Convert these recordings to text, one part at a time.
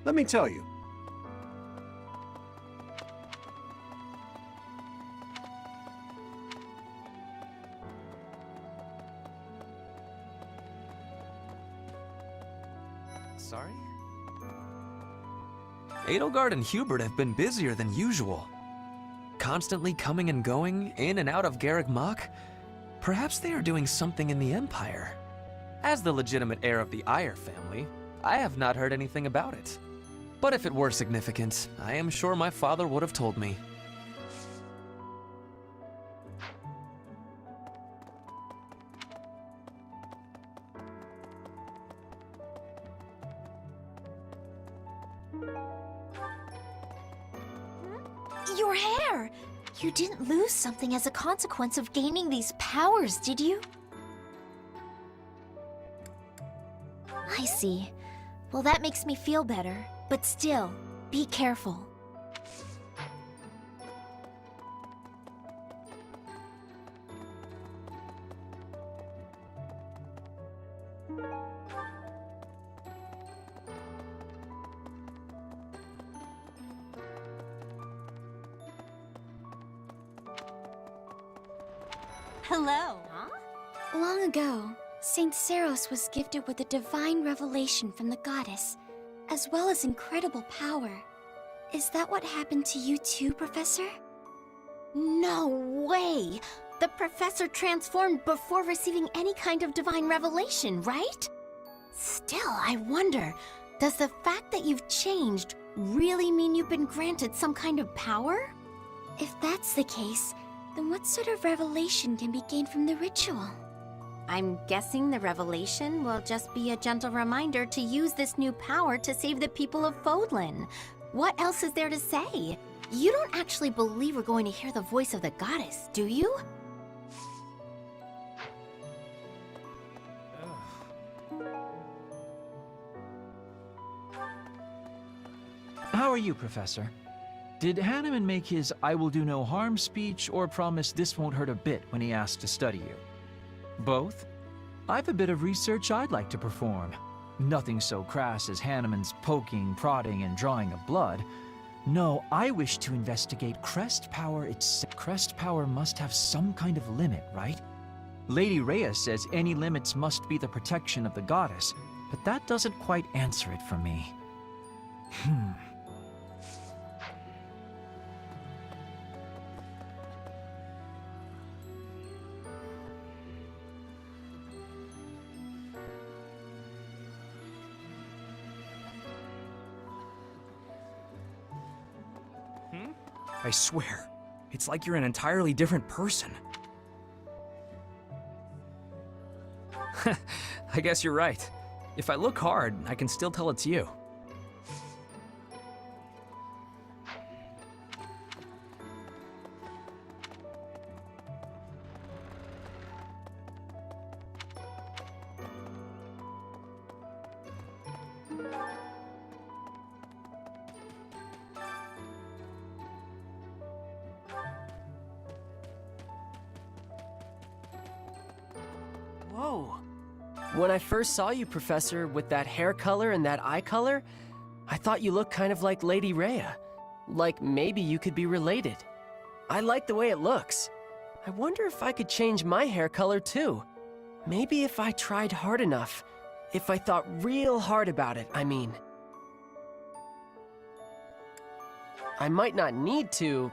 Let me tell you. Sorry? Edelgard and Hubert have been busier than usual. Constantly coming and going, in and out of Garreg Mach. Perhaps they are doing something in the Empire. As the legitimate heir of the Eyre family, I have not heard anything about it. But if it were significant, I am sure my father would have told me. Your hair! You didn't lose something as a consequence of gaining these powers, did you? I see. Well, that makes me feel better. But still, be careful. Hello. Huh? Long ago, Saint Seros was gifted with a divine revelation from the goddess, as well as incredible power. Is that what happened to you too, Professor? No way! The professor transformed before receiving any kind of divine revelation, right? Still, I wonder, does the fact that you've changed really mean you've been granted some kind of power? If that's the case, then what sort of revelation can be gained from the ritual? I'm guessing the revelation will just be a gentle reminder to use this new power to save the people of Fodlan. What else is there to say? You don't actually believe we're going to hear the voice of the goddess, do you? How are you, Professor? Did Hanneman make his "I will do no harm" speech or promise this won't hurt a bit when he asked to study you? Both? I've a bit of research I'd like to perform. Nothing so crass as Hanneman's poking, prodding, and drawing of blood. No, I wish to investigate crest power itself. Crest power must have some kind of limit, right? Lady Rhea says any limits must be the protection of the goddess, but that doesn't quite answer it for me. I swear, it's like you're an entirely different person. I guess you're right. If I look hard, I can still tell it's you. Whoa. When I first saw you, Professor, with that hair color and that eye color, I thought you looked kind of like Lady Rhea. Like maybe you could be related. I like the way it looks. I wonder if I could change my hair color too. Maybe if I tried hard enough. If I thought real hard about it, I mean. I might not need to.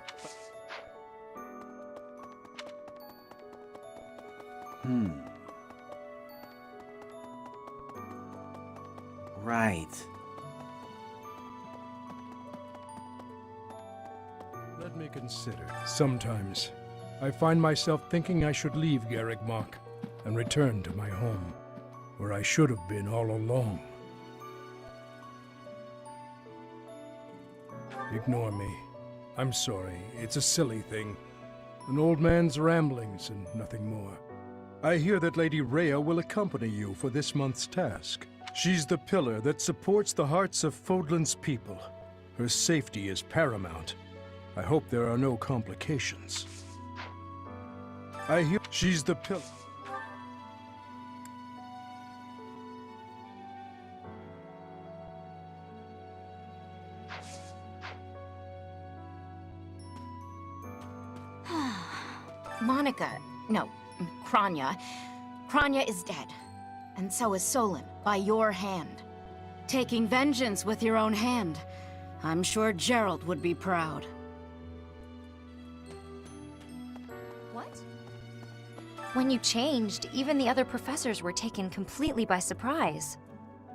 Right. Let me consider. Sometimes, I find myself thinking I should leave Garreg Mach and return to my home, where I should have been all along. Ignore me. I'm sorry. It's a silly thing. An old man's ramblings and nothing more. I hear that Lady Rhea will accompany you for this month's task. She's the pillar that supports the hearts of Fodlan's people. Her safety is paramount. I hope there are no complications. I hear she's the pillar. Monica, no, Kranya. Kranya is dead. And so is Solon, by your hand. Taking vengeance with your own hand. I'm sure Gerald would be proud. What? When you changed, even the other professors were taken completely by surprise.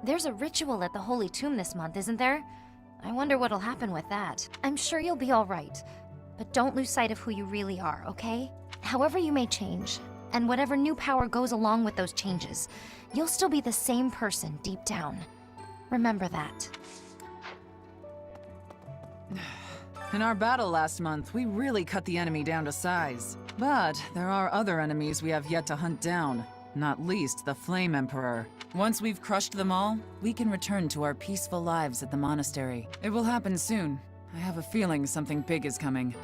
There's a ritual at the Holy Tomb this month, isn't there? I wonder what'll happen with that. I'm sure you'll be all right. But don't lose sight of who you really are, okay? However you may change, and whatever new power goes along with those changes, you'll still be the same person deep down. Remember that. In our battle last month, we really cut the enemy down to size. But there are other enemies we have yet to hunt down, not least the Flame Emperor. Once we've crushed them all, we can return to our peaceful lives at the monastery. It will happen soon. I have a feeling something big is coming.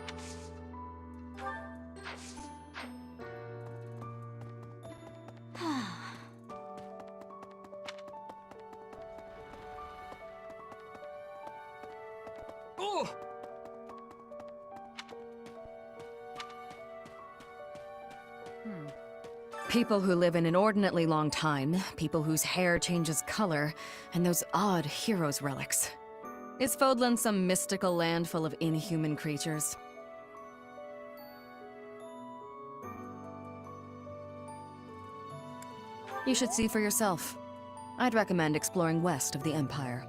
People who live an inordinately long time, people whose hair changes color, and those odd heroes' relics. Is Fodlan some mystical land full of inhuman creatures? You should see for yourself. I'd recommend exploring west of the Empire.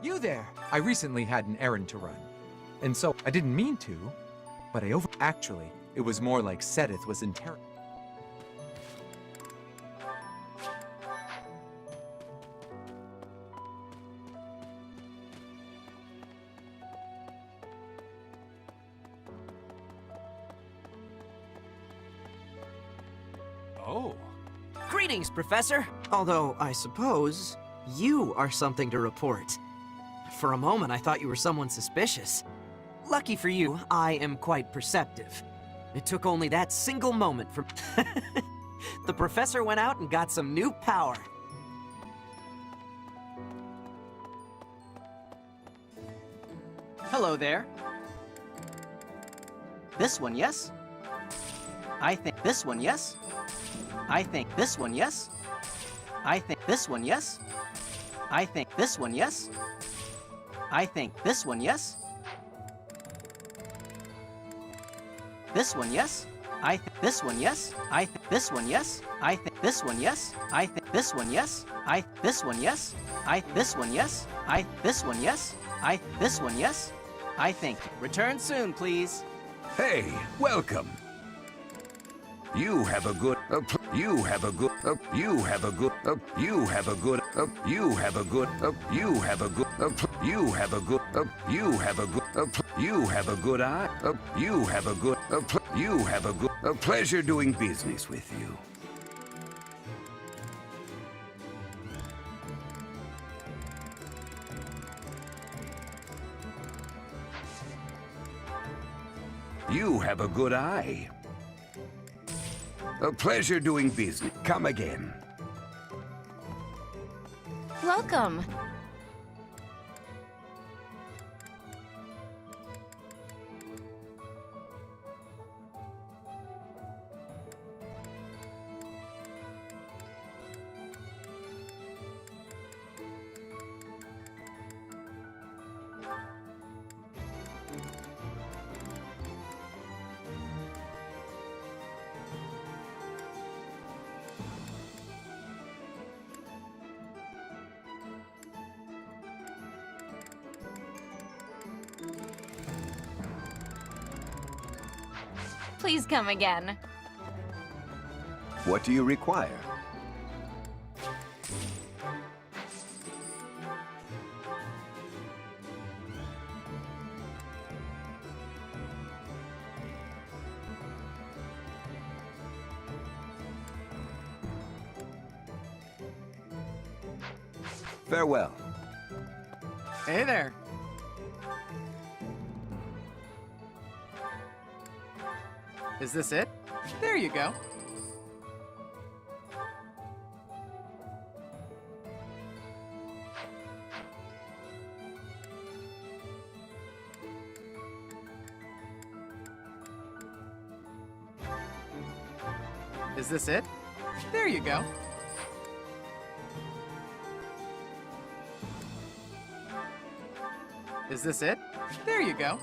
You there! I recently had an errand to run. And so, I didn't mean to, but Actually, it was more like Sedith was interrogating. Oh. Greetings, Professor! Although, I suppose, you are something to report. For a moment, I thought you were someone suspicious. Lucky for you, I am quite perceptive. It took only that single moment for... The Professor went out and got some new power. Hello there. This one, yes? I think this one, yes? I think this one, yes? I think this one, yes? I think this one, yes? I think this one, yes? This one, yes? I think this one, yes? I think this one, yes? I think this one, yes? I think this one, yes? I this one, yes? I this one, yes? I this one, yes? I this one, yes? I think. Return soon, please. Hey, welcome. You have a good, you have a good, you have a good, you have a good, you have a good, you have a good, you have a good, you have a good, you have a good eye, you have a good, you have a good, a pleasure doing business with you. You have a good eye. A pleasure doing business. Come again. Welcome. Please come again. What do you require? Farewell. Hey there. Is this it? There you go. Is this it? There you go. Is this it? There you go.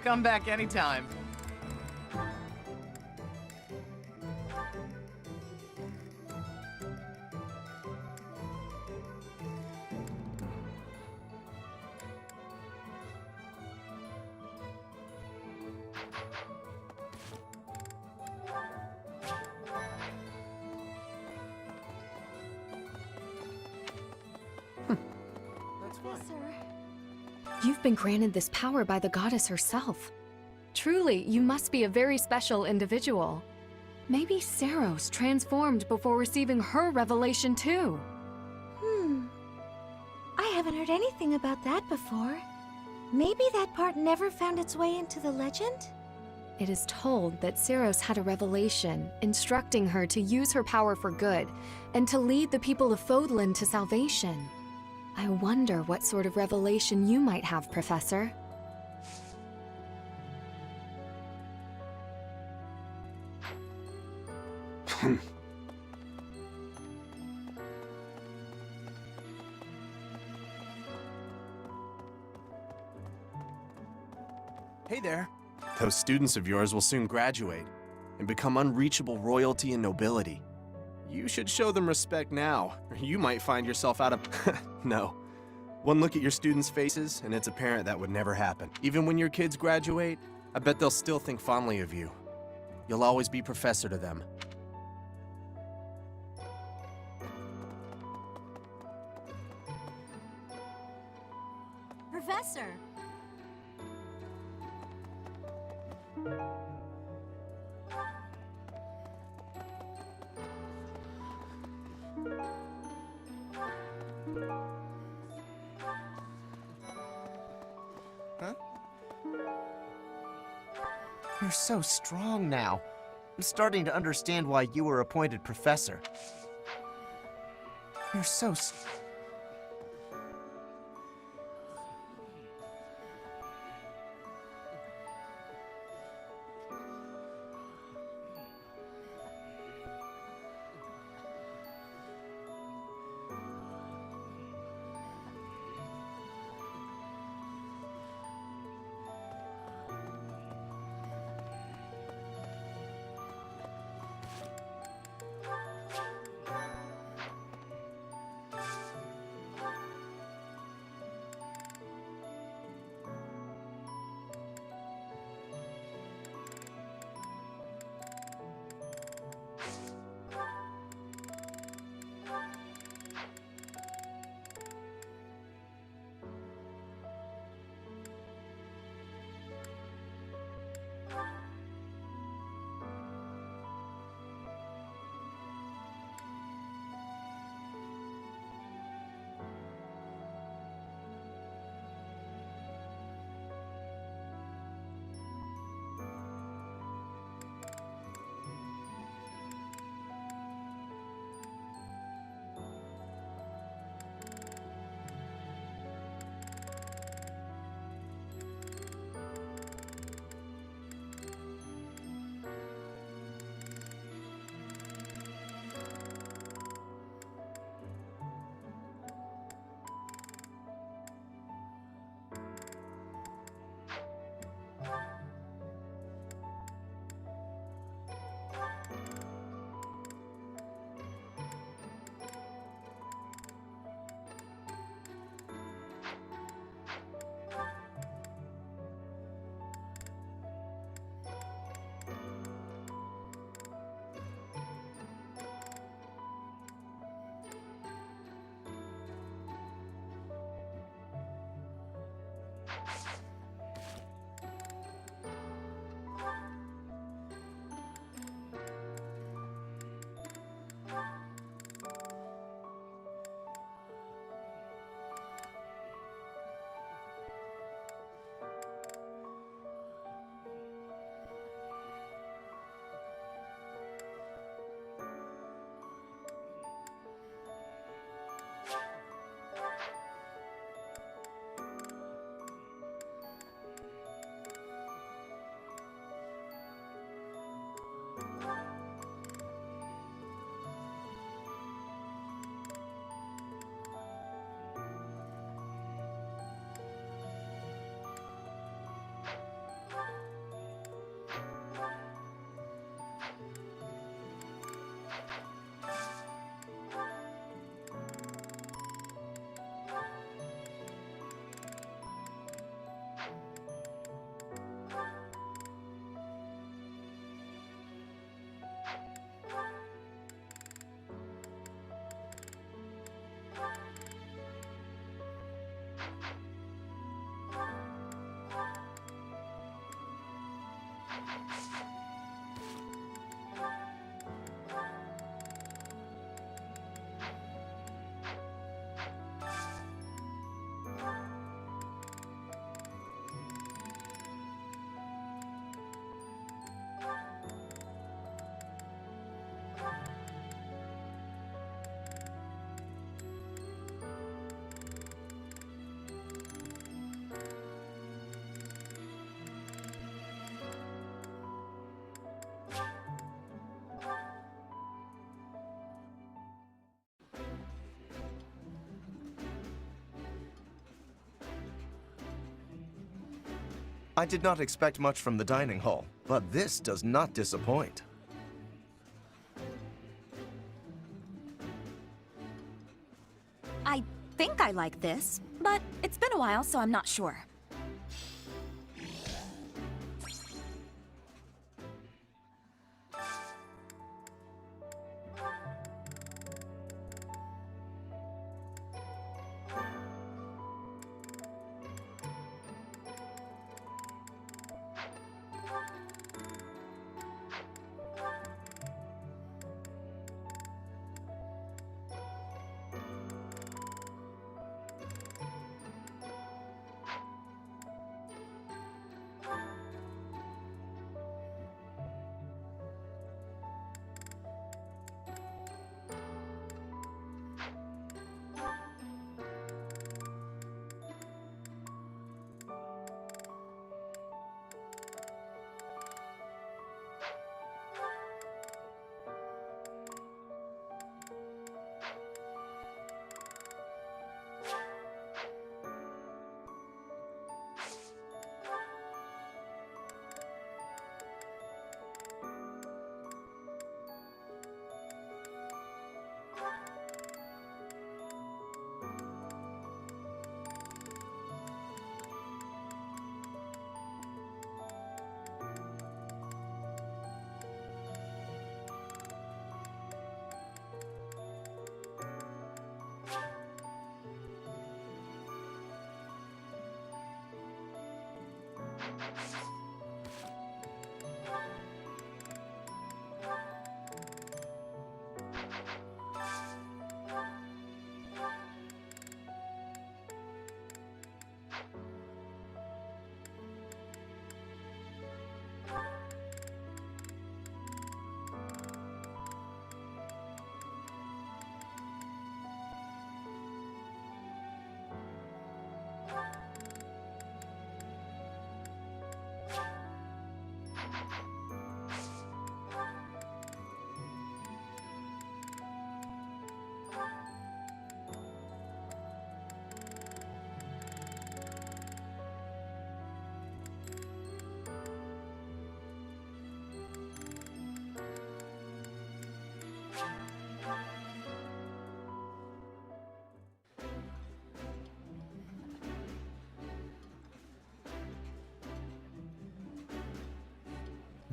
Come back anytime. You've been granted this power by the goddess herself. Truly, you must be a very special individual. Maybe Saros transformed before receiving her revelation too. I haven't heard anything about that before. Maybe that part never found its way into the legend? It is told that Saros had a revelation, instructing her to use her power for good, and to lead the people of Fodlan to salvation. I wonder what sort of revelation you might have, Professor. Hey there. Those students of yours will soon graduate and become unreachable royalty and nobility. You should show them respect now, or you might find yourself out of... No. One look at your students' faces, and it's apparent that would never happen. Even when your kids graduate, I bet they'll still think fondly of you. You'll always be professor to them. Professor! You're so strong now. I'm starting to understand why you were appointed professor. You're so I did not expect much from the dining hall, but this does not disappoint. I think I like this, but it's been a while, so I'm not sure.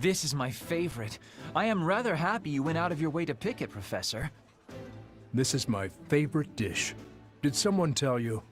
This is my favorite. I am rather happy you went out of your way to pick it, Professor. This is my favorite dish. Did someone tell you?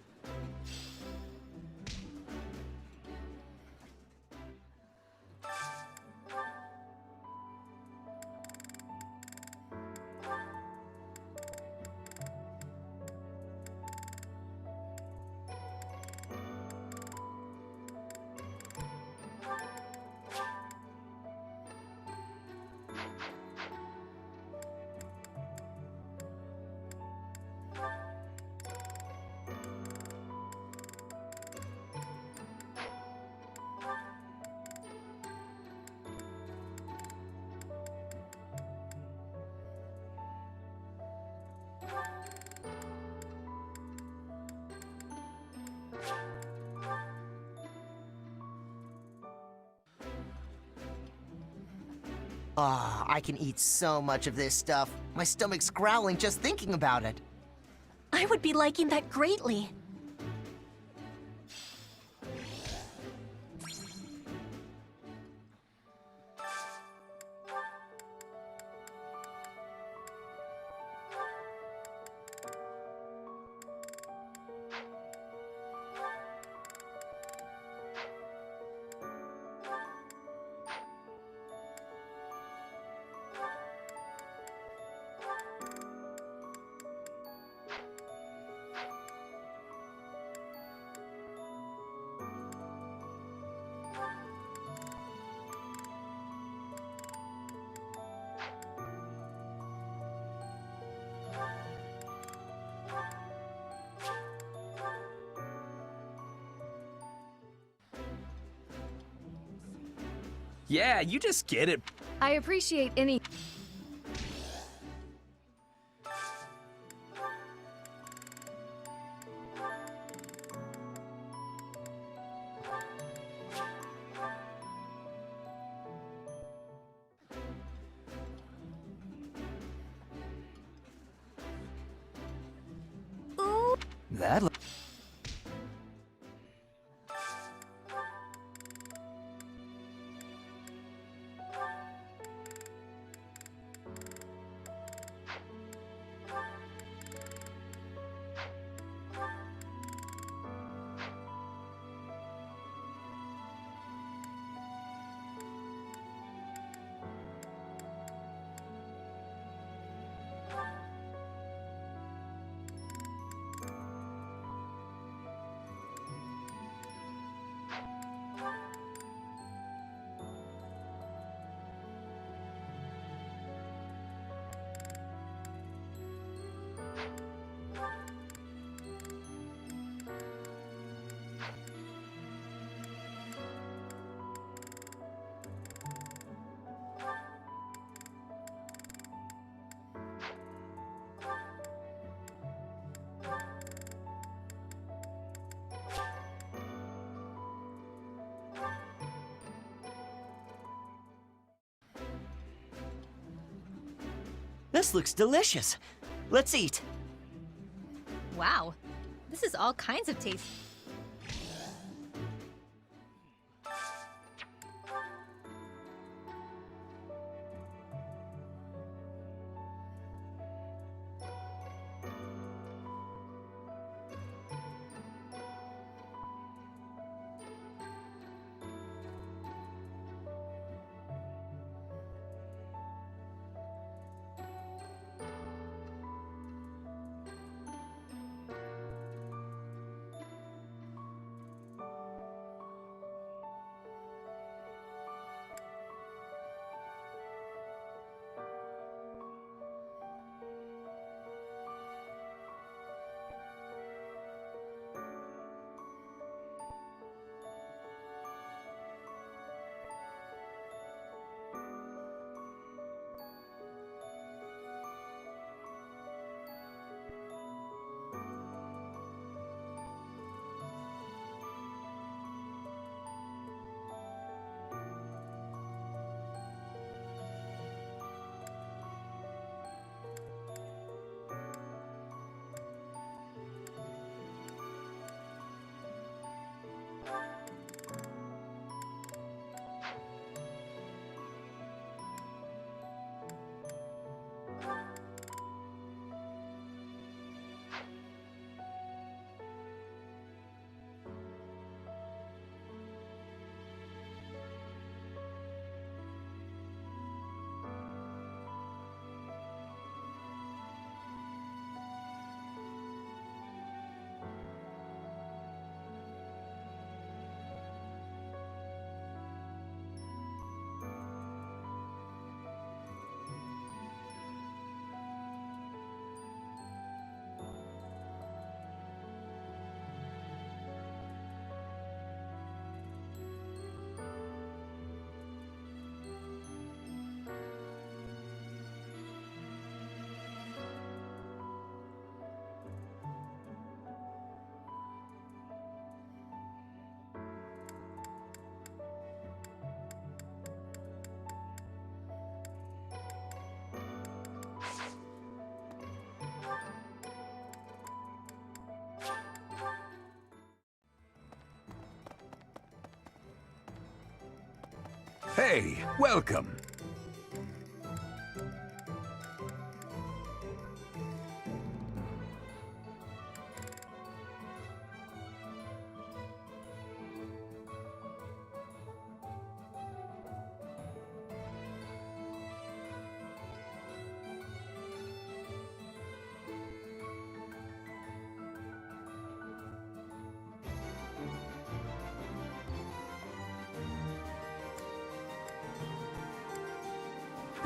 Ah, I can eat so much of this stuff. My stomach's growling just thinking about it. I would be liking that greatly. Yeah, you just get it. I appreciate any... That This looks delicious. Let's eat. Wow, this is all kinds of taste. Hey, welcome.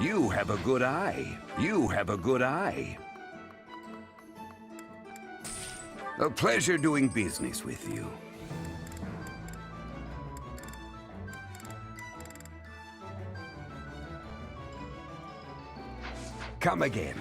You have a good eye. You have a good eye. A pleasure doing business with you. Come again.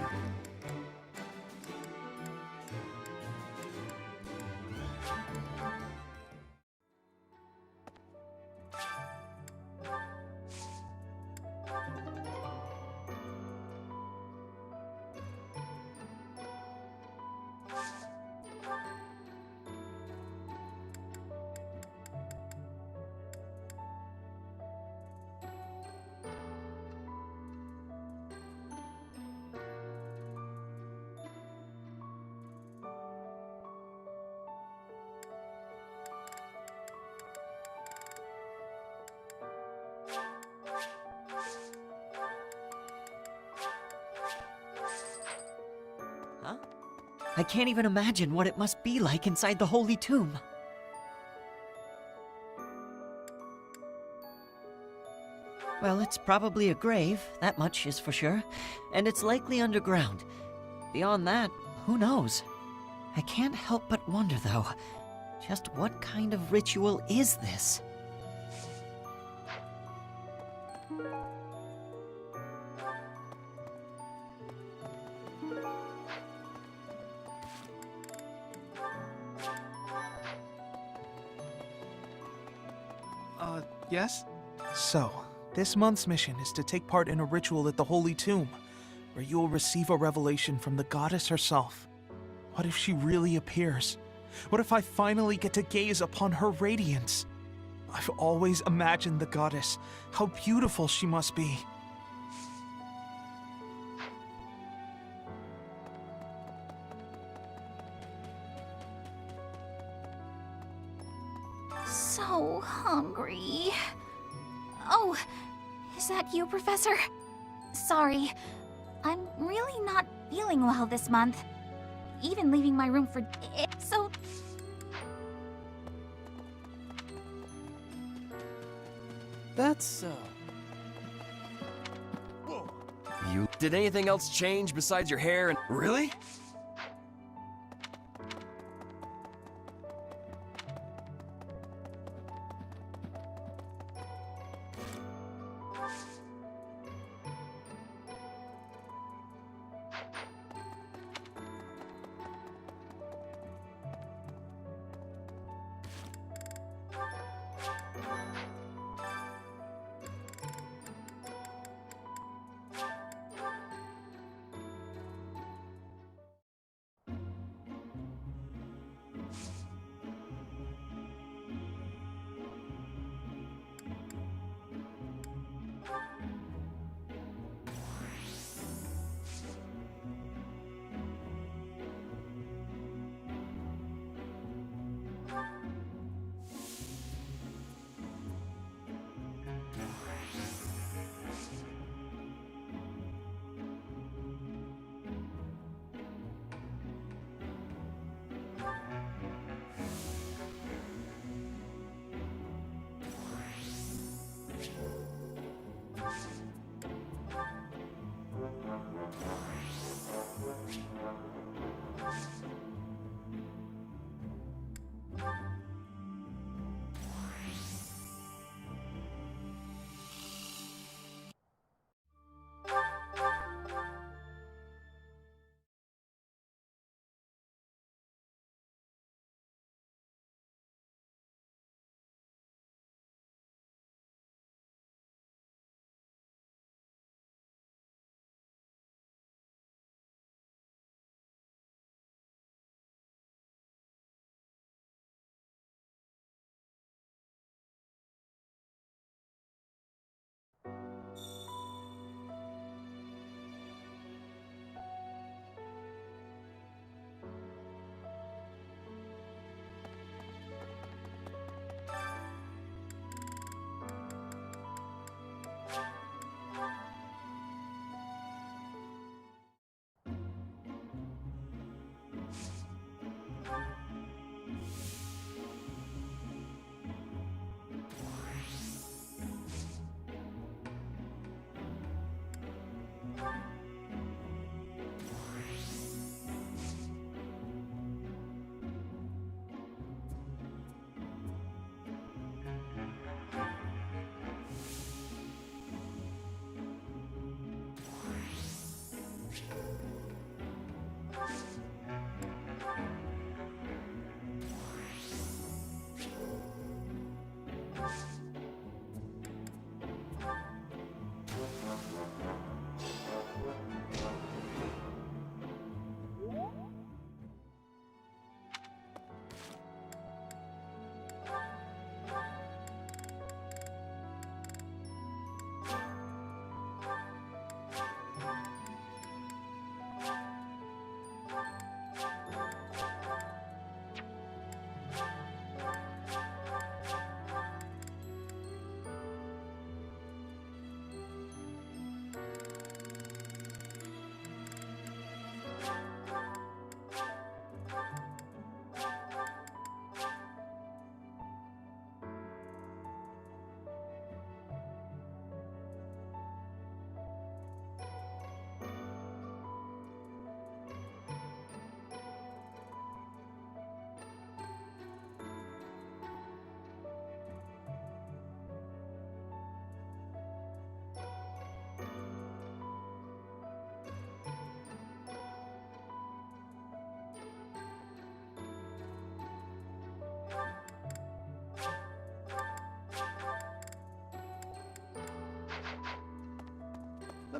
Huh? I can't even imagine what it must be like inside the Holy Tomb. Well, it's probably a grave, that much is for sure, and it's likely underground. Beyond that, who knows? I can't help but wonder, though, just what kind of ritual is this? Yes? So, this month's mission is to take part in a ritual at the Holy Tomb, where you will receive a revelation from the goddess herself. What if she really appears? What if I finally get to gaze upon her radiance? I've always imagined the goddess, how beautiful she must be. So hungry. Oh, is that you, Professor? Sorry, I'm really not feeling well this month. Even leaving my room for so... That's, You... Did anything else change besides your hair and... Really?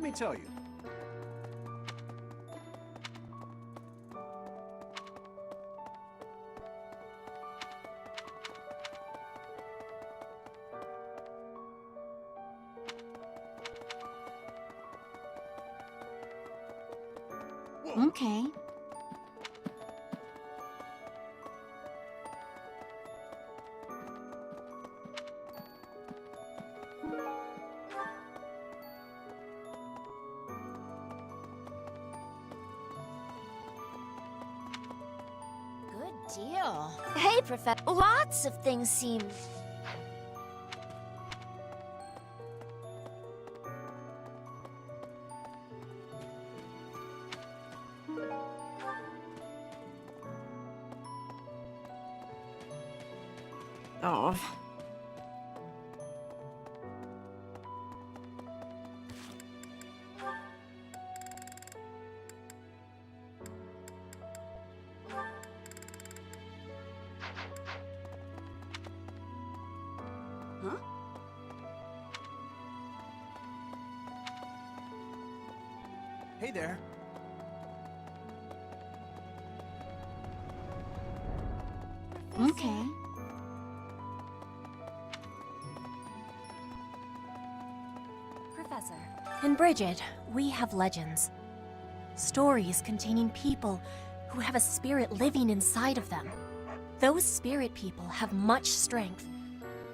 me tell you. Okay. Good deal. Hey, Professor. Lots of things seem... Oh. Huh? Hey there. Okay. Professor. In Bridget, we have legends. Stories containing people who have a spirit living inside of them. Those spirit people have much strength.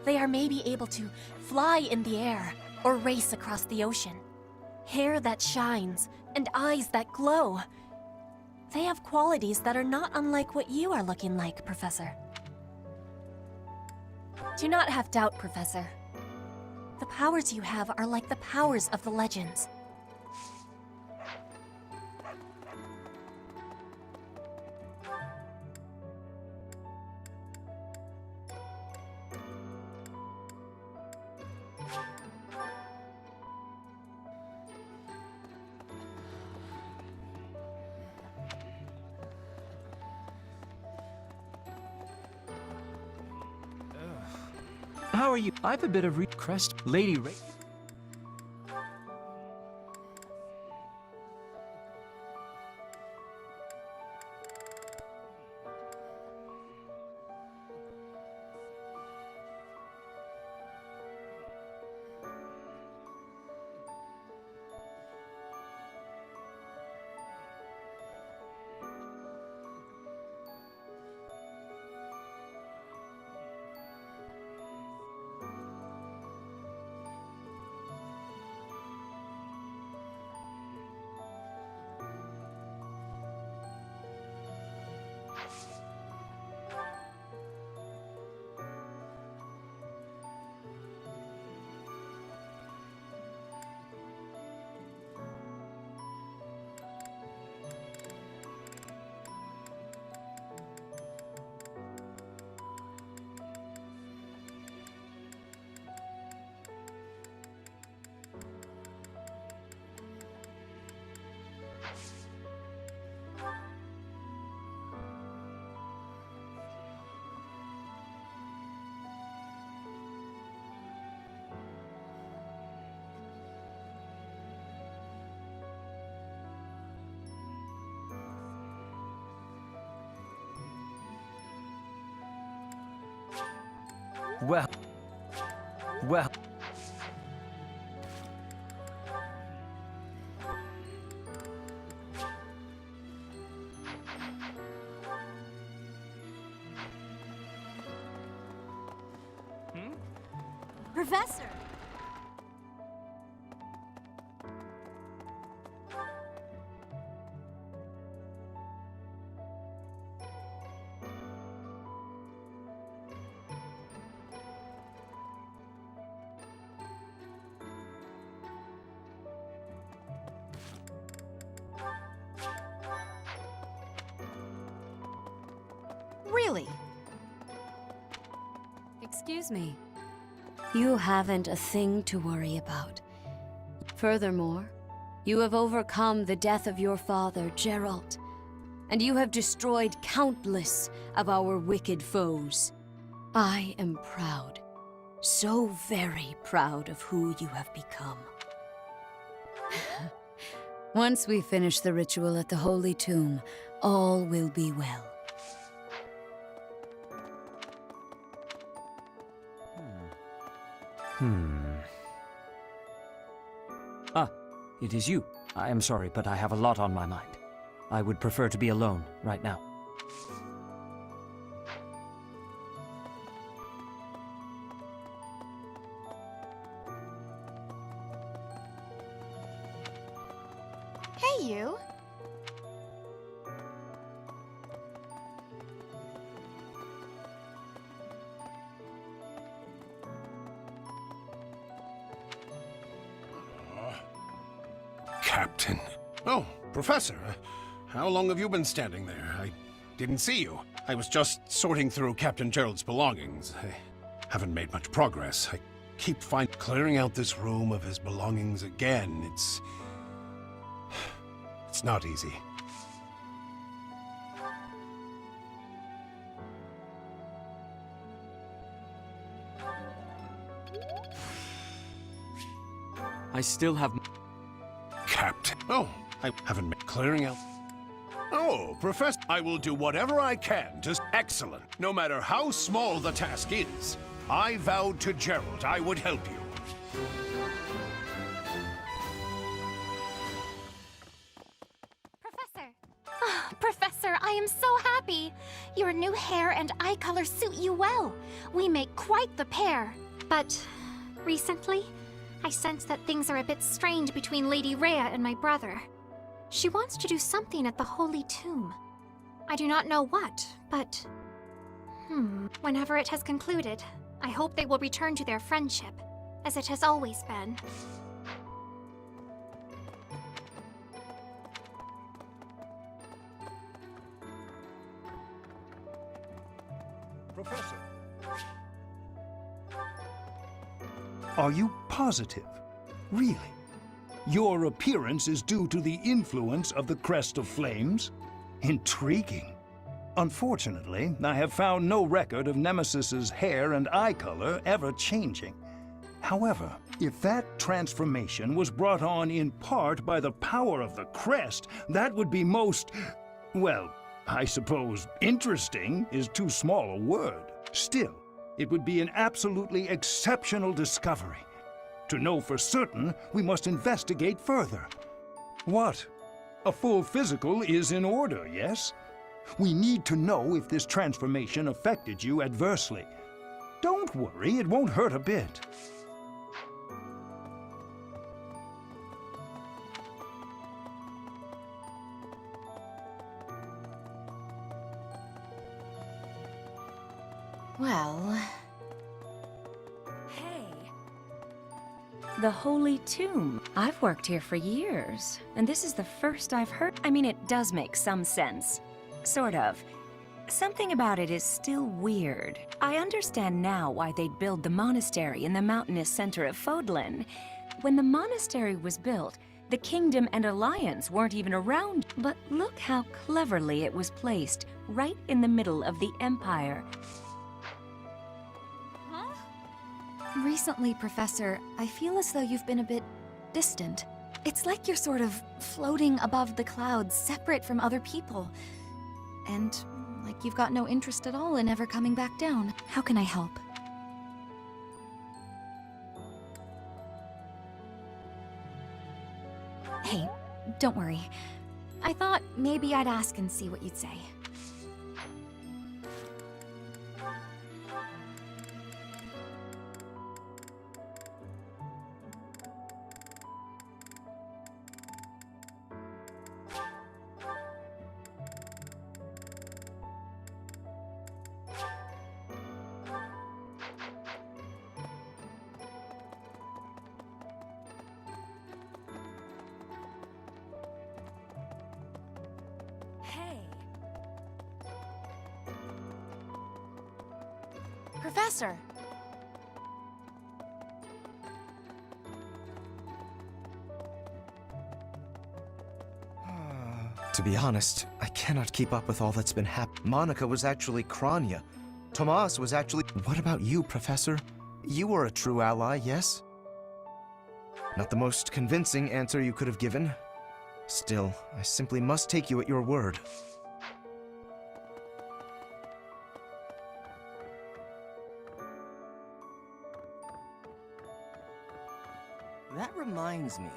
They are maybe able to fly in the air or race across the ocean. Hair that shines and eyes that glow. They have qualities that are not unlike what you are looking like, Professor. Do not have doubt, Professor. The powers you have are like the powers of the legends. How are you? I've a bit of crest, Lady Ray. Well. Professor! Really? Excuse me. You haven't a thing to worry about. Furthermore, you have overcome the death of your father, Geralt, and you have destroyed countless of our wicked foes. I am proud, so very proud of who you have become. Once we finish the ritual at the Holy Tomb, all will be well. Ah, it is you. I am sorry, but I have a lot on my mind. I would prefer to be alone right now. Hey, you. Captain. Oh, Professor. How long have you been standing there? I didn't see you. I was just sorting through Captain Gerald's belongings. I haven't made much progress. I keep clearing out this room of his belongings again. It's not easy. I still have... Captain. Oh, I haven't been clearing out... Oh, Professor, I will do whatever I can to... Excellent. No matter how small the task is, I vowed to Gerald I would help you. Professor, I am so happy! Your new hair and eye color suit you well. We make quite the pair. But recently, I sense that things are a bit strained between Lady Rhea and my brother. She wants to do something at the Holy Tomb. I do not know what, but... Whenever it has concluded, I hope they will return to their friendship, as it has always been. Professor. Are you positive? Really? Your appearance is due to the influence of the Crest of Flames? Intriguing. Unfortunately, I have found no record of Nemesis's hair and eye color ever changing. However, if that transformation was brought on in part by the power of the Crest, that would be most... well, I suppose interesting is too small a word. Still, it would be an absolutely exceptional discovery. To know for certain, we must investigate further. What? A full physical is in order, yes? We need to know if this transformation affected you adversely. Don't worry, it won't hurt a bit. Well... The Holy Tomb. I've worked here for years, and this is the first I've heard. I mean, it does make some sense. Sort of. Something about it is still weird. I understand now why they'd build the monastery in the mountainous center of Fodlan. When the monastery was built, the Kingdom and Alliance weren't even around. But look how cleverly it was placed, right in the middle of the Empire. Recently, Professor, I feel as though you've been a bit distant. It's like you're sort of floating above the clouds, separate from other people. And like you've got no interest at all in ever coming back down. How can I help? Hey, don't worry. I thought maybe I'd ask and see what you'd say. Professor! To be honest, I cannot keep up with all that's been happening. Monica was actually Kranya. Tomas was actually... What about you, Professor? You were a true ally, yes? Not the most convincing answer you could have given. Still, I simply must take you at your word. That reminds me.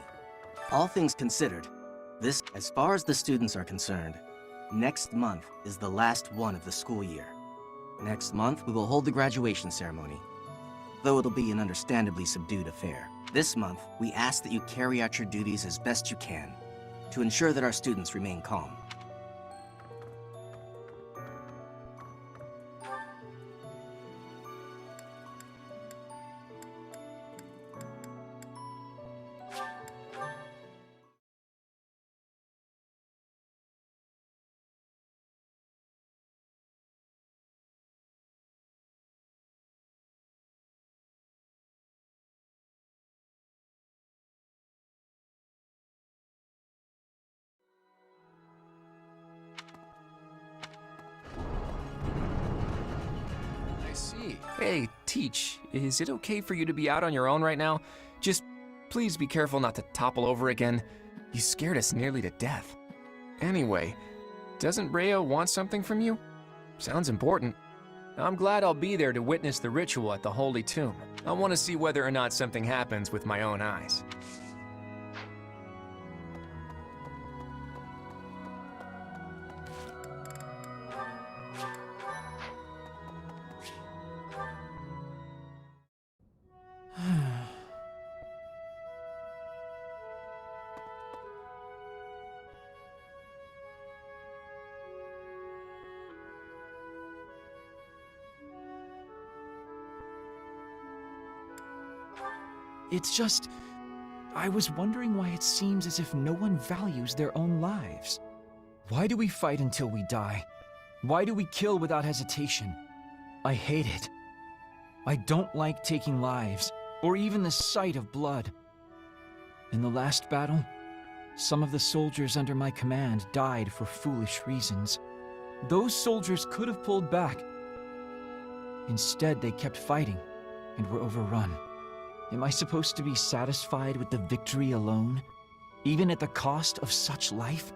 All things considered, as far as the students are concerned, next month is the last one of the school year. Next month, we will hold the graduation ceremony, though it'll be an understandably subdued affair. This month, we ask that you carry out your duties as best you can, to ensure that our students remain calm. I see. Hey, Teach, is it okay for you to be out on your own right now? Just please be careful not to topple over again. You scared us nearly to death. Anyway, doesn't Rhea want something from you? Sounds important. I'm glad I'll be there to witness the ritual at the Holy Tomb. I want to see whether or not something happens with my own eyes. It's just, I was wondering why it seems as if no one values their own lives. Why do we fight until we die? Why do we kill without hesitation? I hate it. I don't like taking lives, or even the sight of blood. In the last battle, some of the soldiers under my command died for foolish reasons. Those soldiers could have pulled back. Instead, they kept fighting and were overrun. Am I supposed to be satisfied with the victory alone, even at the cost of such life?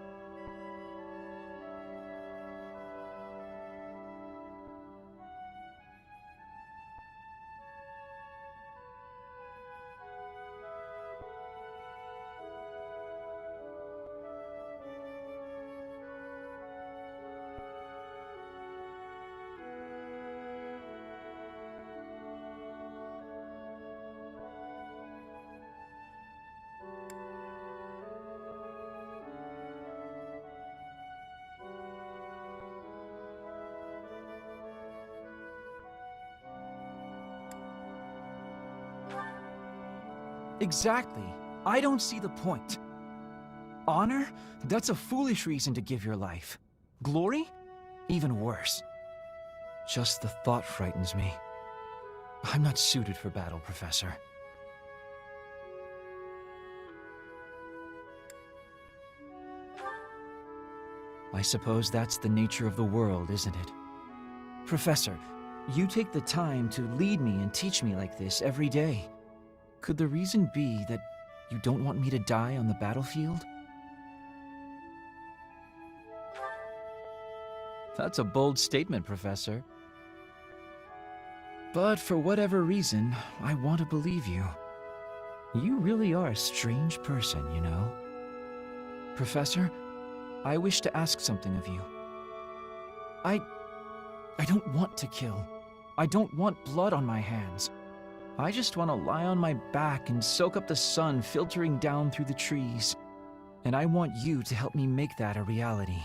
Exactly. I don't see the point. Honor? That's a foolish reason to give your life. Glory? Even worse. Just the thought frightens me. I'm not suited for battle, Professor. I suppose that's the nature of the world, isn't it? Professor, you take the time to lead me and teach me like this every day. Could the reason be that you don't want me to die on the battlefield? That's a bold statement, Professor. But for whatever reason, I want to believe you. You really are a strange person, you know. Professor, I wish to ask something of you. I don't want to kill. I don't want blood on my hands. I just want to lie on my back and soak up the sun filtering down through the trees. And I want you to help me make that a reality.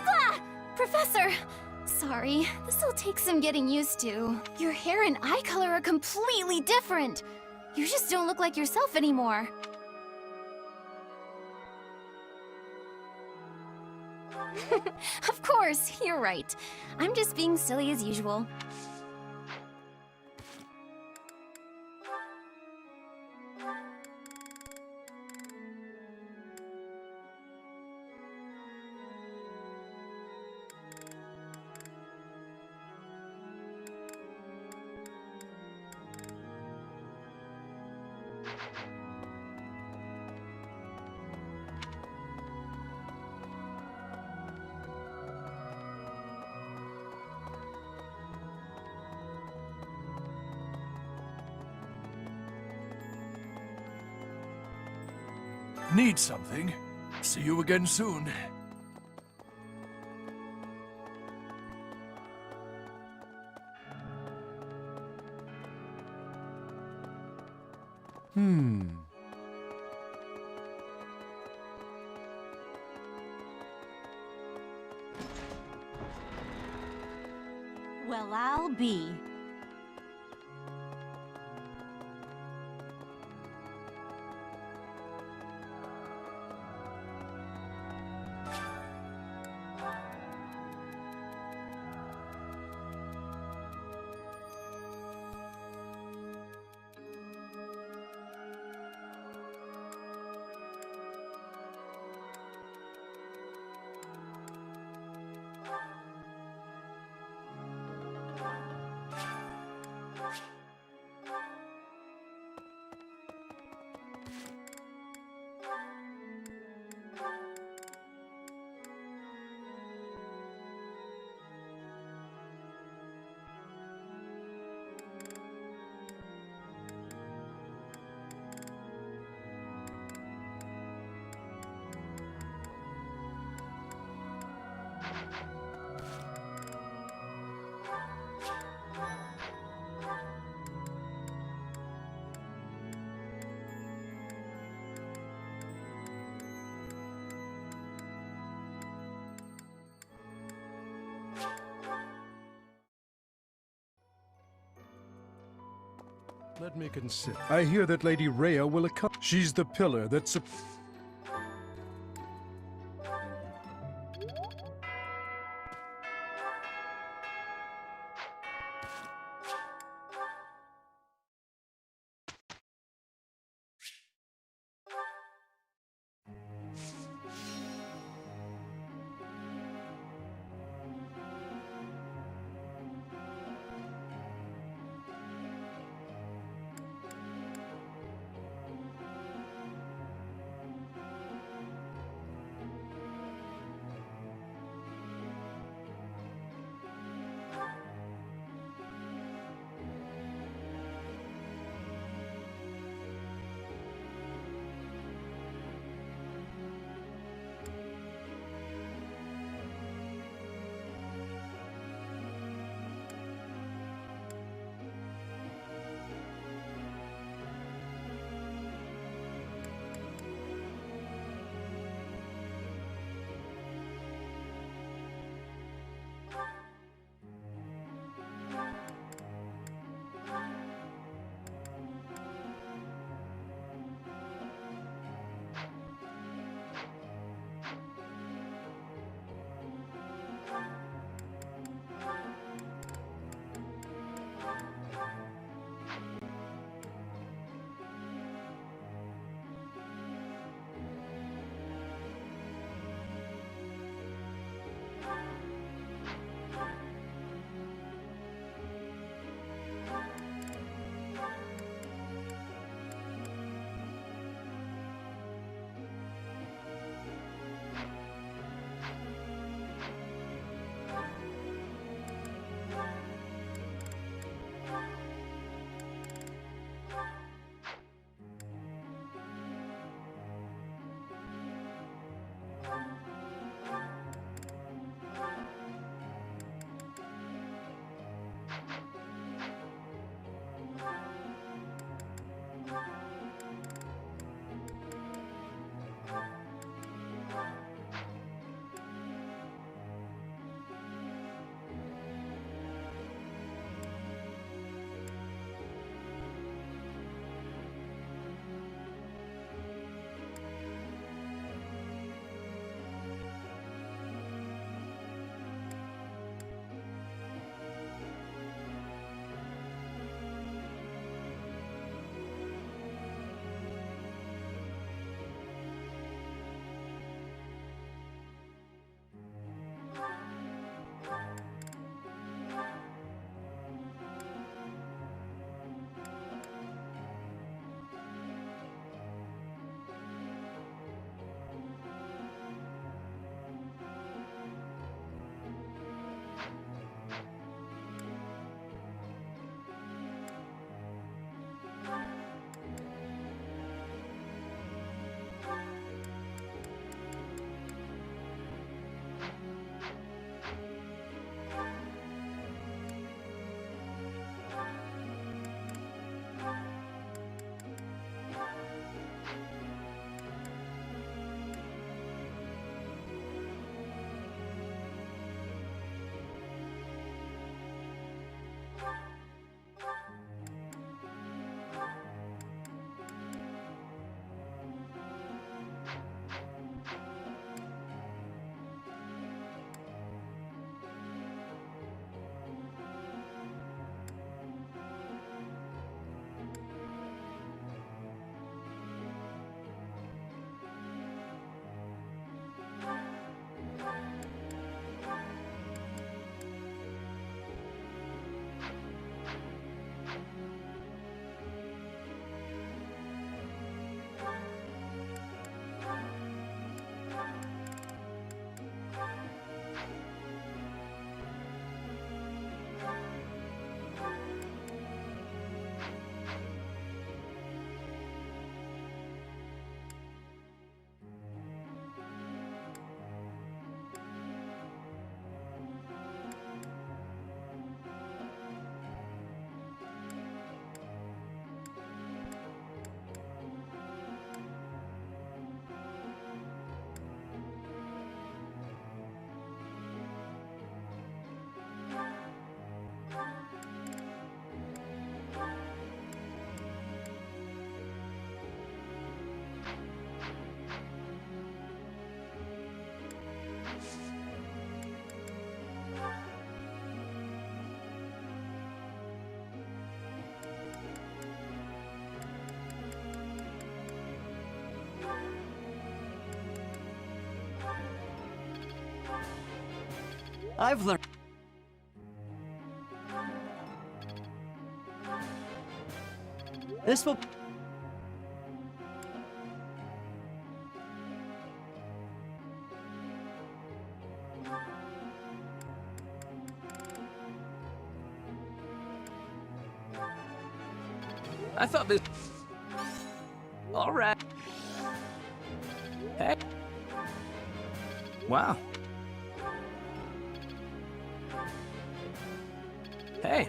Ah! Professor! Sorry, this'll take some getting used to. Your hair and eye color are completely different. You just don't look like yourself anymore. Of course, you're right. I'm just being silly as usual. Need something? See you again soon. Well, I'll be. Let me consider. I hear that Lady Rhea will accompany. She's the pillar that I've learned. This will. I thought this. All right. Hey. Wow. Hey.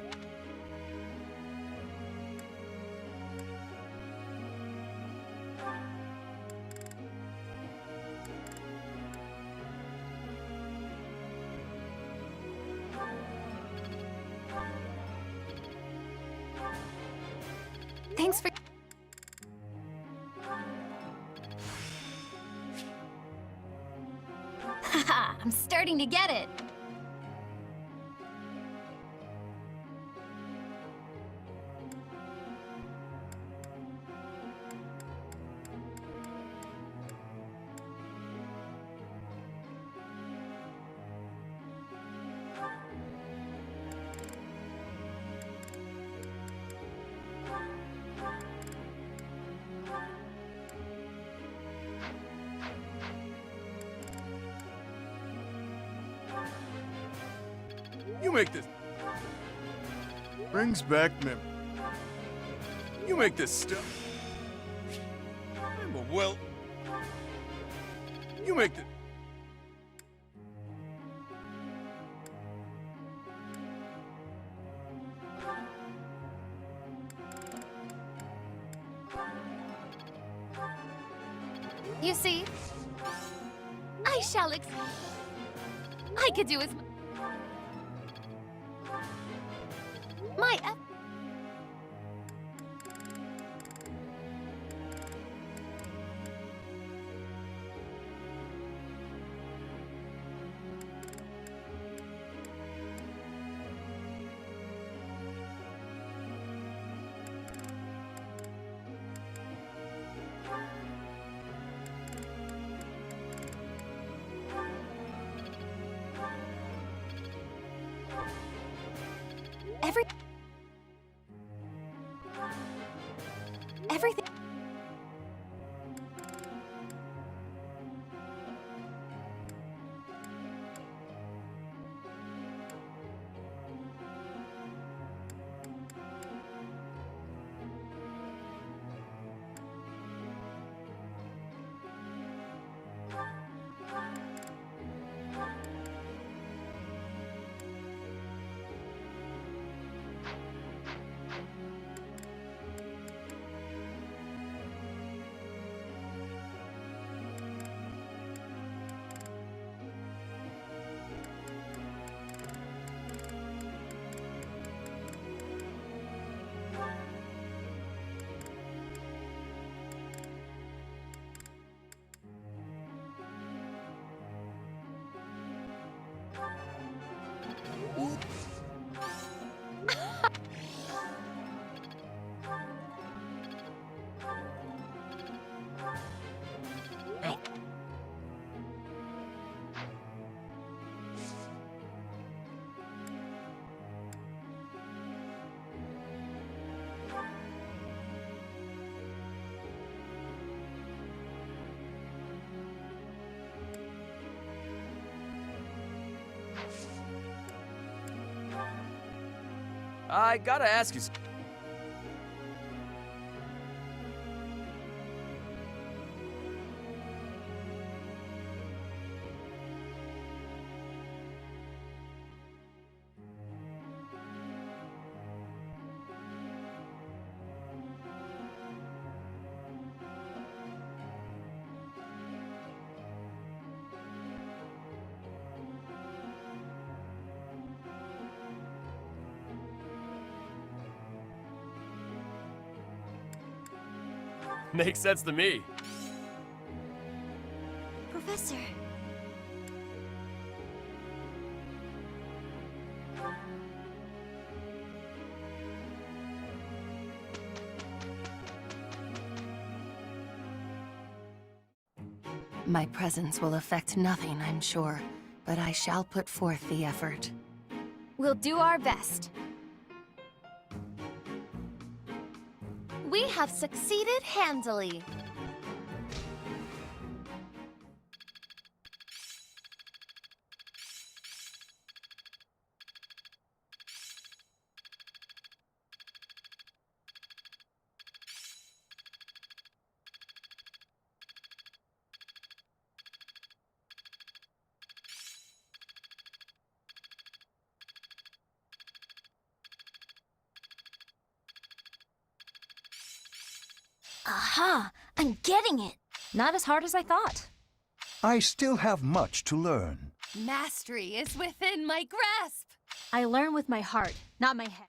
Thanks for... Haha, I'm starting to get it. You make this. Brings back memory. You make this stuff. I'm a well. You make this. You see, I shall I could do as my everything. I gotta ask you. Makes sense to me. Professor. My presence will affect nothing, I'm sure. but I shall put forth the effort. We'll do our best. We have succeeded handily. Aha! I'm getting it! Not as hard as I thought. I still have much to learn. Mastery is within my grasp! I learn with my heart, not my head.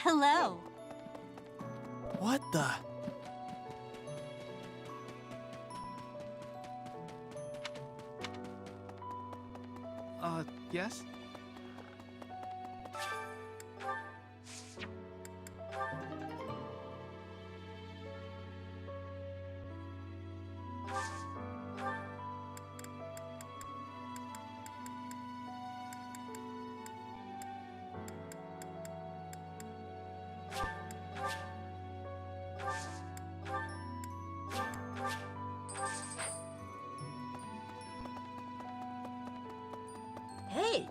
Hello. What the? Yes? Hey,